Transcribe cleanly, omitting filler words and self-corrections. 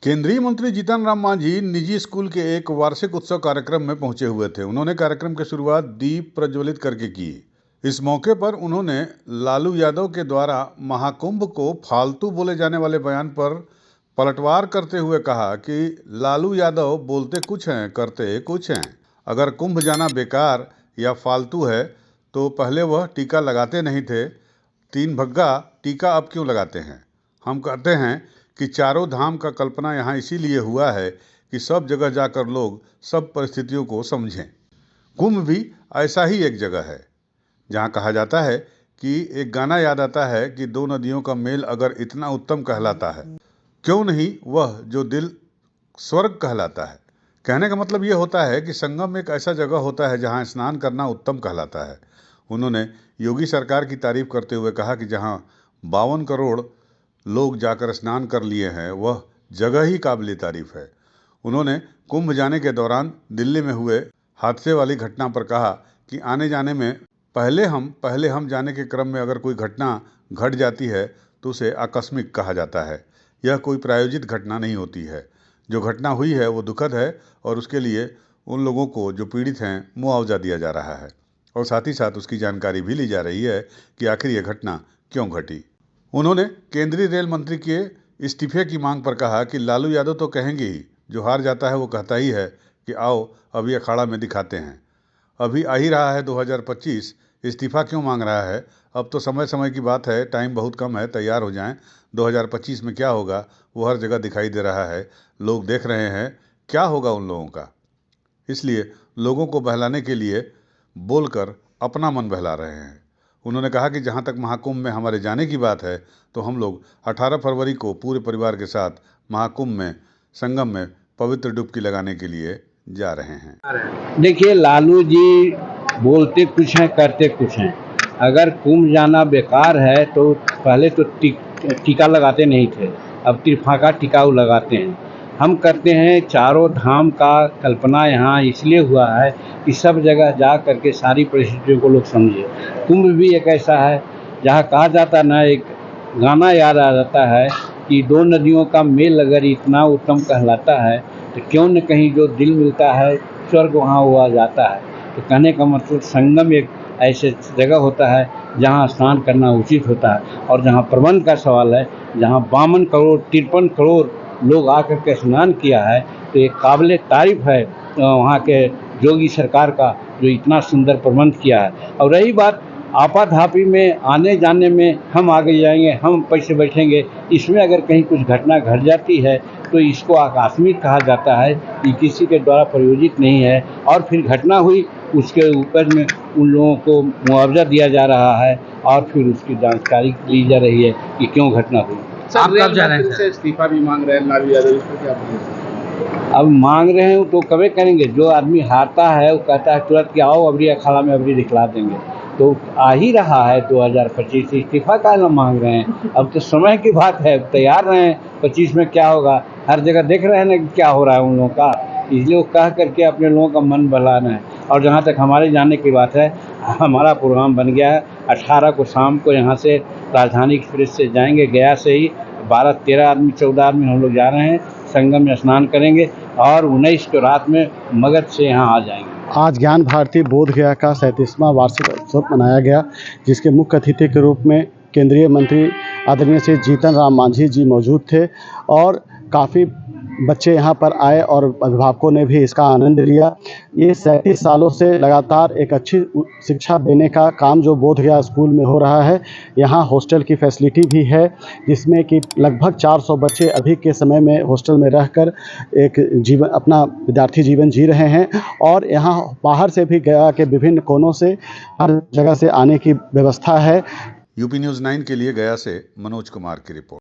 केंद्रीय मंत्री जीतन राम मांझी निजी स्कूल के एक वार्षिक उत्सव कार्यक्रम में पहुंचे हुए थे। उन्होंने कार्यक्रम की शुरुआत दीप प्रज्वलित करके की। इस मौके पर उन्होंने लालू यादव के द्वारा महाकुंभ को फालतू बोले जाने वाले बयान पर पलटवार करते हुए कहा कि लालू यादव बोलते कुछ हैं, करते कुछ हैं। अगर कुंभ जाना बेकार या फालतू है तो पहले वह टीका लगाते नहीं थे। 3 भग्गा टीका अब क्यों लगाते हैं? हम कहते हैं कि चारों धाम का कल्पना यहाँ इसीलिए हुआ है कि सब जगह जाकर लोग सब परिस्थितियों को समझें। कुंभ भी ऐसा ही एक जगह है जहाँ कहा जाता है कि एक गाना याद आता है कि 2 नदियों का मेल अगर इतना उत्तम कहलाता है, क्यों नहीं वह जो दिल स्वर्ग कहलाता है। कहने का मतलब ये होता है कि संगम एक ऐसा जगह होता है जहाँ स्नान करना उत्तम कहलाता है। उन्होंने योगी सरकार की तारीफ करते हुए कहा कि जहाँ 52 करोड़ लोग जाकर स्नान कर लिए हैं, वह जगह ही काबिल तारीफ है। उन्होंने कुंभ जाने के दौरान दिल्ली में हुए हादसे वाली घटना पर कहा कि आने जाने में पहले हम जाने के क्रम में अगर कोई घटना घट जाती है तो उसे आकस्मिक कहा जाता है। यह कोई प्रायोजित घटना नहीं होती है। जो घटना हुई है वो दुखद है और उसके लिए उन लोगों को जो पीड़ित हैं मुआवजा दिया जा रहा है और साथ ही साथ उसकी जानकारी भी ली जा रही है कि आखिर यह घटना क्यों घटी। उन्होंने केंद्रीय रेल मंत्री के इस्तीफे की मांग पर कहा कि लालू यादव तो कहेंगे ही, जो हार जाता है वो कहता ही है कि आओ अभी अखाड़ा में दिखाते हैं। अभी आ ही रहा है 2025, इस्तीफा क्यों मांग रहा है? अब तो समय की बात है, टाइम बहुत कम है, तैयार हो जाएं। 2025 में क्या होगा वो हर जगह दिखाई दे रहा है, लोग देख रहे हैं क्या होगा उन लोगों का। इसलिए लोगों को बहलाने के लिए बोलकर अपना मन बहला रहे हैं। उन्होंने कहा कि जहां तक महाकुंभ में हमारे जाने की बात है तो हम लोग 18 फरवरी को पूरे परिवार के साथ महाकुंभ में संगम में पवित्र डुबकी लगाने के लिए जा रहे हैं। देखिए, लालू जी बोलते कुछ हैं, करते कुछ हैं। अगर कुंभ जाना बेकार है तो पहले तो टीका लगाते नहीं थे, अब त्रिफाका टिकाऊ लगाते हैं। हम करते हैं चारों धाम का कल्पना यहाँ इसलिए हुआ है कि सब जगह जा करके सारी परिस्थितियों को लोग समझे। कुंभ भी एक ऐसा है जहाँ कहा जाता ना, एक गाना याद आ जाता है कि 2 नदियों का मेल अगर इतना उत्तम कहलाता है तो क्यों न कहीं जो दिल मिलता है स्वर्ग वहाँ हुआ जाता है। तो कहने का मतलब संगम एक ऐसे जगह होता है जहाँ स्नान करना उचित होता है और जहाँ प्रबंध का सवाल है, जहाँ 52 करोड़ 53 करोड़ लोग आकर के स्नान किया है, तो एक काबिल तारीफ है वहाँ के योगी सरकार का जो इतना सुंदर प्रबंध किया है। और रही बात आपाधापी में आने जाने में हम आगे जाएंगे, हम पैसे बैठेंगे, इसमें अगर कहीं कुछ घटना घट जाती है तो इसको आकस्मिक कहा जाता है कि किसी के द्वारा प्रयोजित नहीं है और फिर घटना हुई उसके ऊपर में उन लोगों को मुआवजा दिया जा रहा है और फिर उसकी जानकारी ली जा रही है कि क्यों घटना हुई। आप कब जा रहे हैं? इस्तीफा भी मांग रहे हैं लालू यादव, इस पर क्या बोलेंगे? अब मांग रहे हैं तो कभी करेंगे। जो आदमी हारता है वो कहता है तुरंत कि आओ अबरी अखाड़ा में अबरी दिखला देंगे। तो आ ही रहा है 2025, इस्तीफा का ना मांग रहे हैं। अब तो समय की बात है, तैयार रहें। 25 में क्या होगा, हर जगह देख रहे हैं ना क्या हो रहा है उन लोगों का, इसलिए वो कह करके अपने लोगों का मन बहलाना है। और जहाँ तक हमारे जाने की बात है, हमारा प्रोग्राम बन गया है 18 को शाम को यहाँ से राजधानी एक्सप्रेस से जाएंगे, गया से ही 12-13 आदमी 14 आदमी हम लोग जा रहे हैं, संगम में स्नान करेंगे और 19 को रात में मगध से यहाँ आ जाएंगे। आज ज्ञान भारती बोध गया का 37वां वार्षिक उत्सव मनाया गया, जिसके मुख्य अतिथि के रूप में केंद्रीय मंत्री आदरणीय श्री जीतन राम मांझी जी मौजूद थे और काफ़ी बच्चे यहाँ पर आए और अभिभावकों ने भी इसका आनंद लिया। ये 37 सालों से लगातार एक अच्छी शिक्षा देने का काम जो बोध गया स्कूल में हो रहा है। यहाँ हॉस्टल की फैसिलिटी भी है, जिसमें कि लगभग 400 बच्चे अभी के समय में हॉस्टल में रहकर एक जीवन अपना विद्यार्थी जीवन जी रहे हैं और यहाँ बाहर से भी गया के विभिन्न कोनों से हर जगह से आने की व्यवस्था है। यूपी न्यूज़ 9 के लिए गया से मनोज कुमार की रिपोर्ट।